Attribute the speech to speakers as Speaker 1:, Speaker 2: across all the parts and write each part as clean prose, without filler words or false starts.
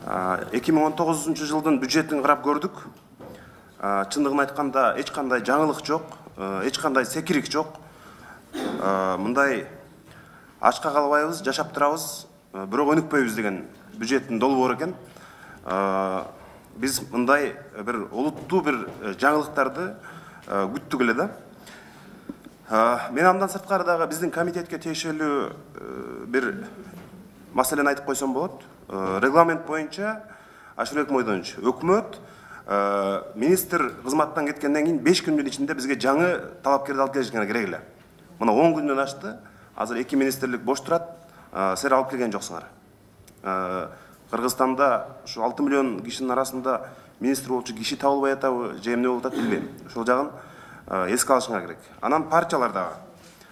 Speaker 1: 2019 жылдын бюджетин карап көрдүк. Чындыгын айтканда эч кандай жаңылык жок, эч кандай секирик жок. Мындай ачка калбайбыз, жашап турабыз, бирок өнүкпөйбүз деген бюджеттин долбоору экен. Биз мындай бир олуттуу бир жаңылыктарды күттүк эле да. Мен андан сырткары дагы биздин комитетке тиешелүү бир маселени айтып койсом болот. Регламент боюнча Ашурбек Мойдонович, өкмөт министр кызматтан кеткенден кийин 5 күндүн ичинде бизге жаңы талапкерди алып келишиңер керек эле. Мына 10 күндөн ашты. Азыр 2 министрлик бош турат. Силер алып келген жоксуңар. Кыргызстанда ушу 6 миллион кишинин арасында министр болчу киши табылбай атабы, же эмне болуп атат билбейм. Ошол жагын эске алышыңар керек. Анан партиялар дагы.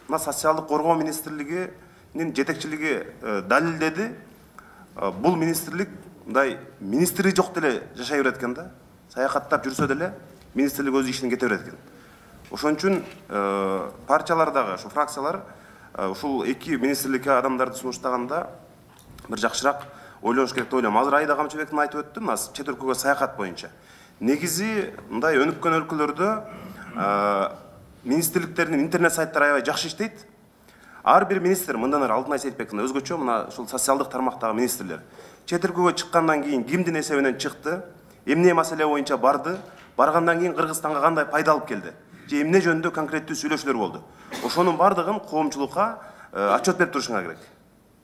Speaker 1: Мына социалдык коргоо министрлигинин жетекчилиги далилдеди. Бул министрлик мындай министри жок деле жашай берет экен да. Саякаттап жүрсө деле министрлик өз ишин кете берет экен. Ошон үчүн партиялар дагы, ушу фракциялар ушул 2 министрликке адамдарды сунуштаганда бир жакшыраак ойлош керек деп ойлойм. Азыр Айда Камчыбектин айтып өттү, мына чет өлкөгө саякат боюнча. Негизи мындай өнүккөн өлкөлөрдө министрликтердин интернет сайттары аябай жакшы иштейт. Ар бир министр мындан ары Алтынай Сейитбековна өзгөчө мына ушул социалдык тармактагы министрлер чет өлкөгө чыккандан кийин кимдин эсебинен чыкты, эмне маселе боюнча барды, баргандан кийин Кыргызстанга кандай пайда алып келди, же эмне жөнүндө конкреттүү сүйлөшүүлөр болду. Ошонун бардыгын коомчулукка отчет берип турушуңар керек.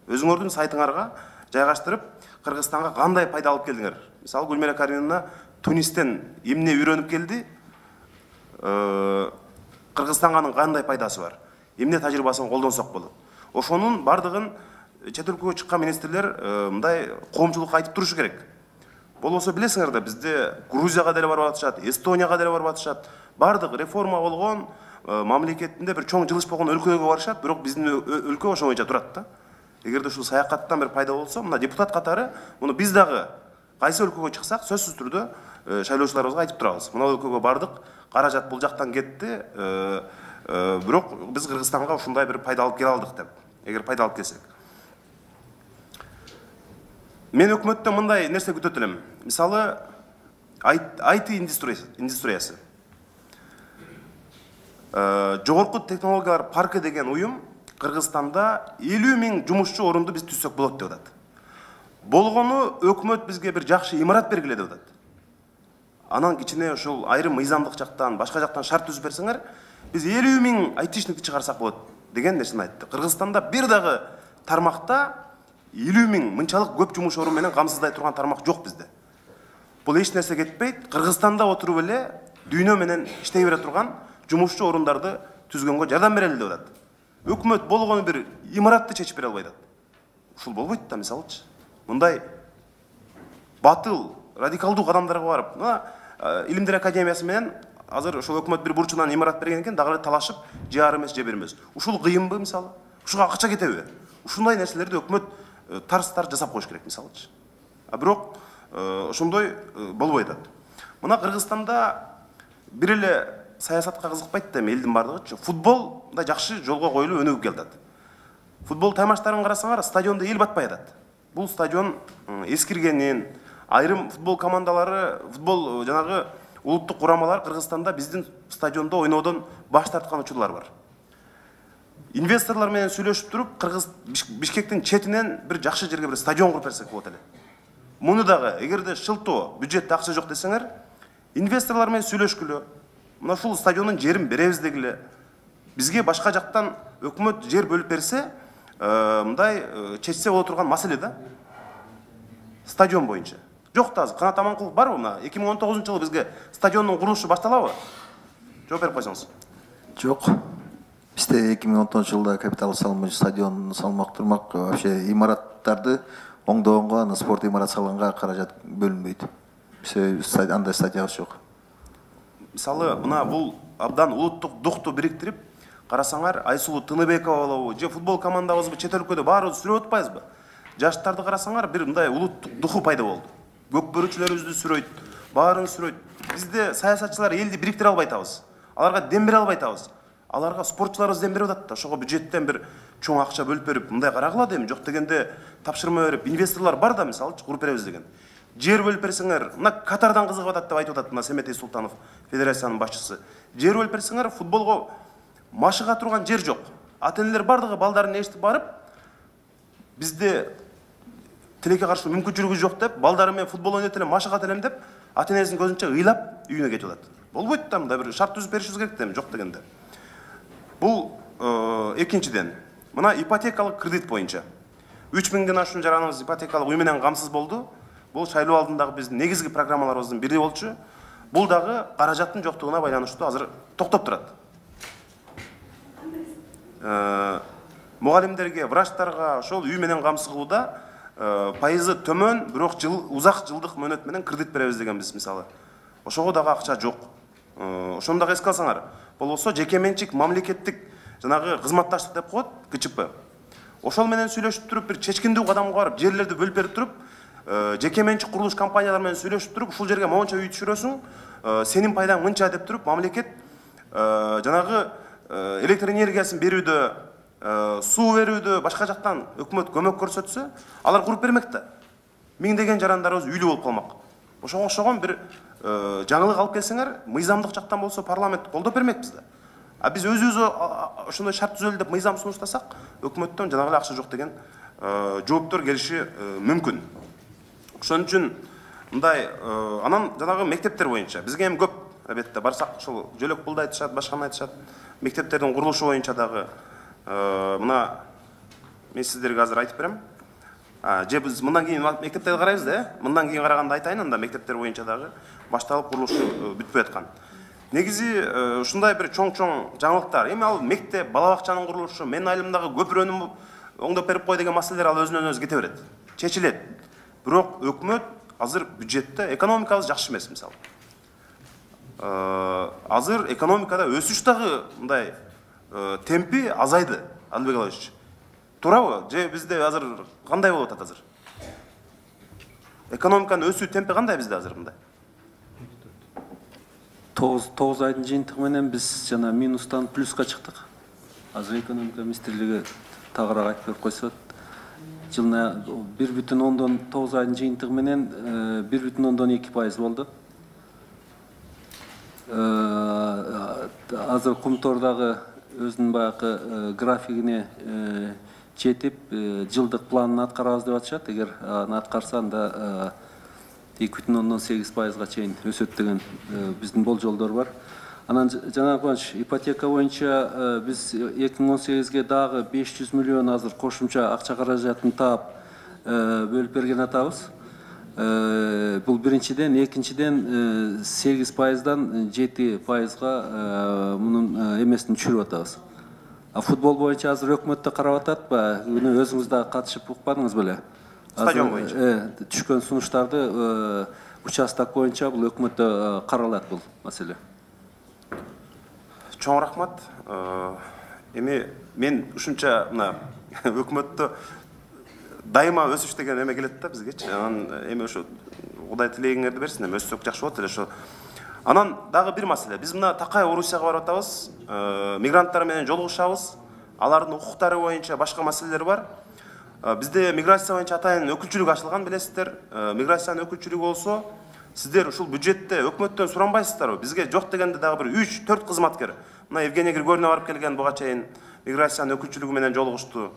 Speaker 1: Өзүңөрдүн сайтыңарга жайгаштырып, Кыргызстанга кандай пайда алып келдиңер. Мисалы Гүлмира Каримовна Тунистен эмне үйрөнүп келди, Кыргызстанга кандай пайдасы бар, эмне тажрыйбасын колдонсок болот. Ошонун бардыгын чет өлкөгө чыккан министрлер мындай коомчулукка айтып турушу керек. Болбосо билесиңер да, бизде Грузияга деле барып атышат, Эстонияга деле барып атышат. Бардык реформа болгон мамлекетинде бир чоң жылыш болгон өлкөлөргө барышат, бирок биздин өлкө ошо боюнча турат да. Эгерде ушул саякаттан бир пайда болсо, мына депутат катары муну биз дагы кайсы өлкөгө чыксак, сөзсүз түрдө шайлоочуларыбызга айтып турабыз. Мына өлкөгө бардык, каражат бул жактан кетти, бирок биз Кыргызстанга ушундай бир пайда алып келе алдык деп. Эгер пайда алып келсек. Мен өкмөттөн мындай нерсе күтөт элем. Мисалы, IT индустриясы. Жогорку технологиялар паркы деген уюм Кыргызстанда 50 000 жумушчу орунду биз түзсөк болот деп атат. Болгону өкмөт бизге бир жакшы имарат бергиле деп атат. Анан кичине ушул айрым мыйзамдык жактан, башка жактан шарт түзүп берсеңер, биз 50 000 айтишникти чыгарсак болот деген нерсени айтты. Кыргызстанда бир дагы тармакта 50 000 мынчалык көп жумуш орун менен камсыздай турган тармак жок бизде. Бул эч нерсе кетпейт. Кыргызстанда отуруп эле дүйнө менен иштей бере турган жумушчу орундарды түзгөнгө жардам берели деп атат. Өкмөт болгону бир имаратты чечип бере албай атат. Ушул болбойт да, мисалычы. Мындай батыл, радикалдуу кадамдарга барып, мына Илимдер академиясы менен азыр ошол өкмөт бир бурчунан имарат берген экен, дагы талашып, жаар эмес, же бермес. Ушул кыйынбы, мисалы? Ушуга акча кетеби? Ушундай нерселерди өкмөт тарстар жасап коюш керек, мисалычы. Бирок ошондой болбой атат. Мына Кыргызстанда бир эле саясатка кызыкпайт да элдин бардыгычы. Футбол мындай жакшы жолго коюлуп өнүгүп келди. Футбол таймаштарын карасаңар, стадиондо эл батпай атат. Бул стадион эскиргенин, айрым футбол командалары, футбол жанагы улуттук курамалар Кыргызстанда биздин стадиондо ойнодон баш тарткан учурлар бар. Инвесторлор менен сүйлөшүп туруп, Кыргыз Бишкектин четинен бир жакшы жерге бир стадион куруп берсек болот эле. Муну дагы эгерде шылтоо, бюджетте акча жок десеңер, инвесторлор менен сүйлөшкүлө. Мына ушул стадиондун жерин беребиз дегиле. Бизге башка жактан өкмөт жер бөлүп берсе, мындай чечсе боло турган маселе да. Стадион боюнча. Жок да азыр Канат Аманкулов барбы? Мына 2019 жылы бизге стадиондун курулушу башталабы? Жооп берип койсоңуз.
Speaker 2: Жок. Бизде 2019 жылда капитал салымы стадион салмак турмак, вообще имараттарды оңдогонго, спорт имарат салганга каражат бөлүнбөйт. Бизде андай статьябыз жок.
Speaker 1: Мисалы, мына бул абдан улуттук дукту бириктирип, карасаңар, Айсулуу Тыныбекова болобу, же футбол командабызбы, чет өлкөдө баарыбыз сүрөп атпайбызбы? Жаштарды карасаңар, бир мындай улуттук духу пайда болду. Көк бөрүчүлөрүбүздү сүрөйт, баарын сүрөйт. Бизде саясатчылар элди бириктире албай атабыз. Аларга дем бере албай атабыз. Аларга спортчуларыбыз дем берип атат да. Ошого бюджеттен бир чоң акча бөлүп берип, мындай карагыла дейм, жок дегенде тапшырма берип, инвесторлор бар да, мисалы, куруп беребиз деген. жер бөлүп берсеңер, мына Катардан кызыгып атат деп айтып атат мына Семетей Султанов, федерациянын башчысы. Жер бөлүп берсеңер, футболго машыга турган жер жок. Ата-энелер бардыгы балдарын эшитип барып, бизде тилекке каршы мүмкүнчүлүгү жок деп, балдары менен футбол ойнойт элем, машыга элем деп, ата-энесинин көзүнчө ыйлап үйүнө кетип атат. Болбойт да, мындай бир шарт түзүп беришибиз керек да, жок дегенде. Бул экинчиден, мына ипотекалык кредит боюнча 3000ден ашуун жараныбыз ипотекалык үй менен камсыз болду. Бул шайлоо алдындагы биздин негизги программаларыбыздын бири болчу. Бул дагы каражаттын жоктугуна байланыштуу азыр токтоп турат. Мугалимдерге, врачтарга ошол үй менен камсыз кылууда пайызы төмөн, бирок узак жылдык мөөнөт менен кредит беребиз дегенбиз мисалы. Ошого дагы акча жок. Ошону дагы эске алсаңар, болбосо жеке менчик мамлекеттик жанагы кызматташтык деп коет, КЧП. Ошол менен сүйлөшүп туруп, бир чечкиндүү кадамга барып, жерлерди бөлүп берип туруп, жеке менчик курулуш компаниялар менен сүйлөшүп туруп, ушул жерге моунча үй түшүрөсүң, сенин пайдаң мынча деп туруп, мамлекет жанагы электр энергиясын берүүдө, суу берүүдө, башка жактан өкмөт көмөк көрсөтсө, алар куруп бермек да. Миңдеген жарандарыбыз үйлүү болуп калмак. Ошого окшогон бир жаңылык алып келсеңер, мыйзамдык жактан болсо парламент колдоп бермекпиз да. А биз өзүбүз ошондой шарт түзөлү деп мыйзам сунуштасак, өкмөттөн жанагы акча жок деген жооптор келиши мүмкүн. Ошон үчүн мындай анан жанагы мектептер боюнча бизге эми көп албетте барсак ошол жөлөк пулду айтышат, башканы айтышат. Мектептердин курулушу боюнча дагы мына мен сиздерге азыр айтып берем. Же биз мындан кийин мектептерди карайбыз да, мындан кийин караганда айтайын, анда мектептер боюнча дагы башталып курулушу бүтпөй аткан. Негизи ушундай бир чоң-чоң жаңылыктар. Эми ал мектеп, бала бакчанын курулушу, менин айылымдагы көпүрөнү оңдоп берип кой деген маселелер ал өзүнөн өзү кете берет. Чечилет. Бирок өкмөт азыр бюджетте экономикабыз жакшы эмес мисалы. Азыр экономикада өсүш дагы мындай темпи азайды, Албек Алович. Туурабы? Же бизде азыр кандай болуп атат азыр? Экономиканын өсүү темпи кандай бизде азыр мындай?
Speaker 3: 9 айдын жыйынтыгы менен биз жана минустан плюска чыктык. Азыр экономика министрлиги тагыраак айтып берип койсо, жылына 1,9 айдын жыйынтыгы менен 1,2% болду. Азыр Кумтордагы өзүнүн баягы графигине жетип, жылдык планын аткарабыз деп атышат. Эгер аны аткарса, анда 2,8%га чейин өсөт деген биздин болжолдор бар. Анан жанагы ипотека боюнча биз 2018ге дагы 500 миллион азыр кошумча акча каражатын таап бөлүп берген атабыз. Бул биринчиден, экинчиден 8%дан 7%га мунун эмесин түшүрүп атабыз. Футбол боюнча азыр өкмөттө карап атат, күнү өзүңүз да катышып укпадыңыз беле?
Speaker 1: Стадион боюнча.
Speaker 3: Түшкөн сунуштарды участок боюнча бул өкмөттө каралат бул маселе.
Speaker 1: Чоң рахмат. Эми мен ушунча мына өкмөттө дайыма өсүш деген эме келет да бизгечи. Анан эми ошо Кудай тилегиңерди берсин, эми өссөк жакшы болот эле ошо. Анан дагы бир маселе. Биз мына Такай Орусияга барып атабыз, мигранттар менен жолугушабыз. Алардын укуктары боюнча башка маселелер бар. Бизде миграция боюнча атайын өкүлчүлүк ачылган, билесиздер. Миграциянын өкүлчүлүгү болсо, сиздер ушул бюджетте өкмөттөн суранбайсыздарбы? Бизге жок дегенде дагы бир 3-4 кызматкер. Мына Евгения Григорьевна барып келген буга чейин миграциянын өкүлчүлүгү менен жолугушту.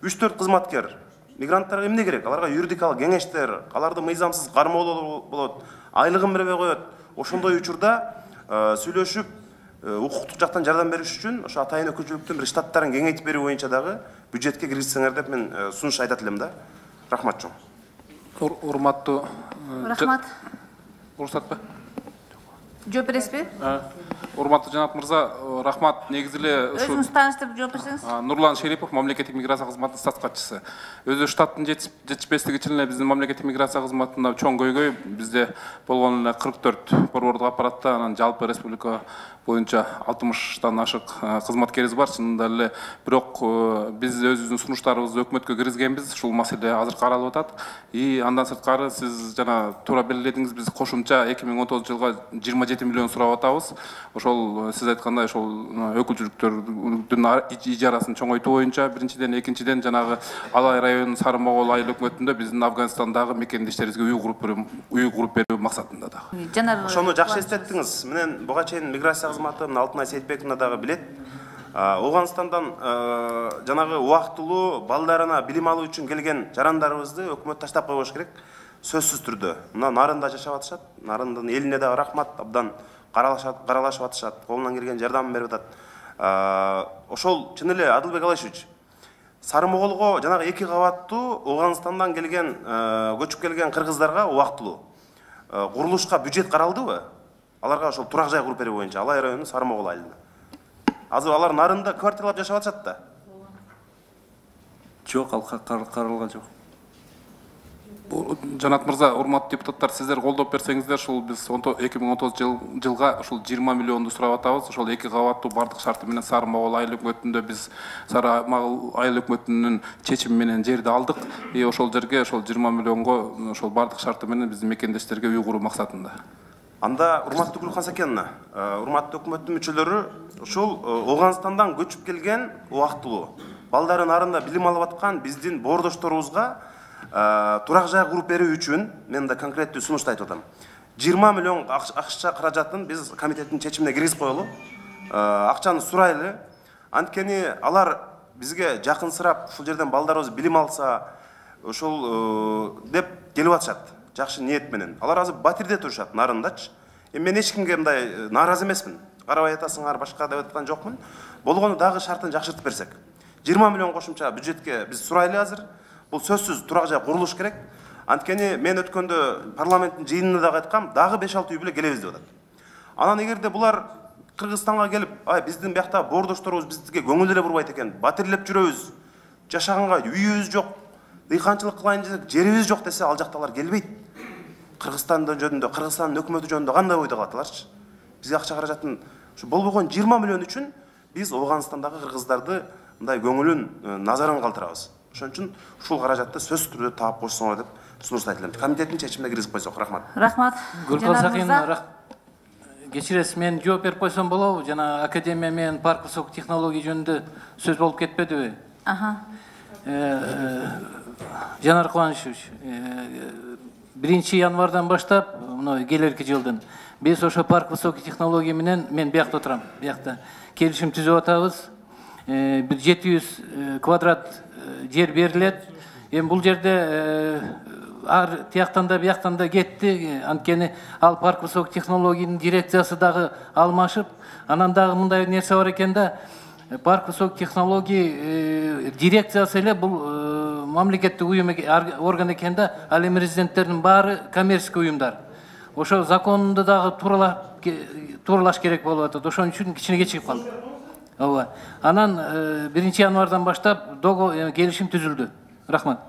Speaker 1: 3-4 кызматкер. Мигранттарга эмне керек? Аларга юридикалык кеңештер, аларды мыйзамсыз кармоолоо болот, айлыгын бербей коет. Ошондой учурда сүйлөшүп, укуктук жактан жардам бериш үчүн ошо атайын өкүлчүлүктүн бир штаттарын кеңейтип берүү боюнча дагы бюджетке киргизсеңер деп мен сунуш айтат элем да. Рахмат чоң.
Speaker 4: Урматтуу.
Speaker 5: Рахмат.
Speaker 4: Уруксатпы?
Speaker 5: Жооп бересизби?
Speaker 4: Урматтуу жанат мырза, рахмат. Негизи эле ушу
Speaker 5: Өзүңүз тааныштырып жооп берсеңиз.
Speaker 4: Нурлан Шерипов, мамлекеттик миграция кызматынын штат катчысы. Өзү штаттын жетишпестиги үчүн эле биздин мамлекеттик миграция кызматында чоң көйгөй бизде болгон эле 44 борбордук аппаратта, анан жалпы республика боюнча 60тан ашык кызматкерибиз бар. Чынында эле бирок биз өзүбүздүн сунуштарыбызды өкмөткө киргизгенбиз. Ушул маселе азыр каралып атат. Андан сырткары сиз жана туура белгиледиңиз, биз кошумча 2019 жылга 27 миллион сурап атабыз. Ошол сиз айткандай ошол өкүлчүлүктөрдүн ижарасын чоңойтуу боюнча биринчиден, экинчиден жанагы Алай районунун Сары Могол айыл өкмөтүндө биздин Афганистандагы мекендештерибизге үй куруп берүү максатында дагы.
Speaker 5: Жанар
Speaker 1: Ошону жакшы эстеттиңиз. Менен буга чейин миграция кызматы Алтынай Сейитбековна дагы билет. Ауганстандан жанагы убактылуу балдарына билим алуу үчүн келген жарандарыбызды өкмөт таштап койбош керек. Сөзсүз түрдө. Мына Нарында жашап атышат. Нарындын элине дагы рахмат, абдан каралашып атышат, колунан келген жардам берип атат. Ошол чын эле Адылбек Алайшевич, Сары Моголго жанагы 2 кабаттуу Ауганстандан келген, көчүп келген кыргыздарга убактылуу курулушка бюджет каралдыбы? Аларга ошол турак жай куруп берүү боюнча Алай районунун Сары Могол айылына. Азыр алар Нарында квартиралап жашап атышат да.
Speaker 3: Жок, ал каралган жок.
Speaker 4: Жанат мырза, урматтуу депутаттар, сиздер колдоп берсеңиздер, ушул биз 2019 жылга ушул 20 миллионду сурап атабыз. Ошол 2 кабаттуу бардык шарты менен Сары Могол айыл өкмөтүндө биз Сары Могол айыл өкмөтүнүн чечими менен жерди алдык. Ошол жерге ошол 20 миллионго ошол бардык шарты менен биздин мекендештерге үй куруу максатында.
Speaker 1: Анда урматтуу Гүлхан Сакеновна, урматтуу өкмөттүн мүчөлөрү, ушул Ауганстандан көчүп келген убактылуу балдарын Нарында билим алып аткан биздин боордошторубузга турак жай куруп берүү үчүн мен да конкреттүү сунушту айтып атам. 20 миллион акча каражатын биз комитеттин чечимине киргизип коелу. Акчаны сурайлы. Анткени алар бизге жакынсырап ушул жерден балдарыбыз билим алса, ошол деп келип атышат. Жакшы ниет менен. Алар азыр Батирде турушат, Нарындачы. Мен эч кимге мындай нааразы эмесмин. Карабай атасыңар, башка деп аткан жокмун. Болгону дагы шартын жакшыртып берсек. 20 миллион кошумча бюджетке биз сурайлы азыр. Бул сөзсүз турак жай курулуш керек. Анткени мен өткөндө парламенттин жыйынында дагы айткам, дагы 5-6 үй бүлө келебиз деп атат. Анан эгерде булар Кыргызстанга келип, биздин биякта боордошторубуз бизге көңүл эле бурбайт экен, батирлеп жүрөбүз, жашаганга үйүбүз жок, дыйканчылык кылайын десек жерибиз жок десе, ал жакталар келбейт. Кыргызстандын жөнүндө, Кыргызстандын өкмөтү жөнүндө кандай ойдо калат аларчы? Бизге акча каражатын ушу болбогон 20 миллион үчүн биз Ауганстандагы кыргыздарды мындай көңүлүн, назарын калтырабыз. Ошон үчүн ушул каражатты сөзсүз түрдө таап койсоңор деп сунуш айтылат. Комитеттин чечимине киргизип койсок, рахмат.
Speaker 5: Рахмат.
Speaker 6: Гүлхан Сакеновна, кечиресиз, мен жооп берип койсом болобу? Жана академия менен парк высоких технологий жөнүндө сөз болуп кетпедиби? Жанар Кубанычевич, 1 январдан баштап, мына келерки жылдын биз ошо парк высоких технологий менен, мен биякта отурам, биякта келишим түзүп атабыз. 700 квадрат жер берилет. Эми бул жерде ар тияктан да бияктан да кетти. Анткени ал парк высоких технологиянын дирекциясы дагы алмашып, анан дагы мындай нерсе бар экен да, парк высоких технологий дирекциясы эле бул мамлекеттик уюм орган экен да, ал эми резиденттердин баары коммерческий уюмдар. Ошо законунду дагы тууралаш керек болуп атат. Ошон үчүн кичине кечигип калды. Анан 1 январдан баштап келишим түзүлдү. Рахмат.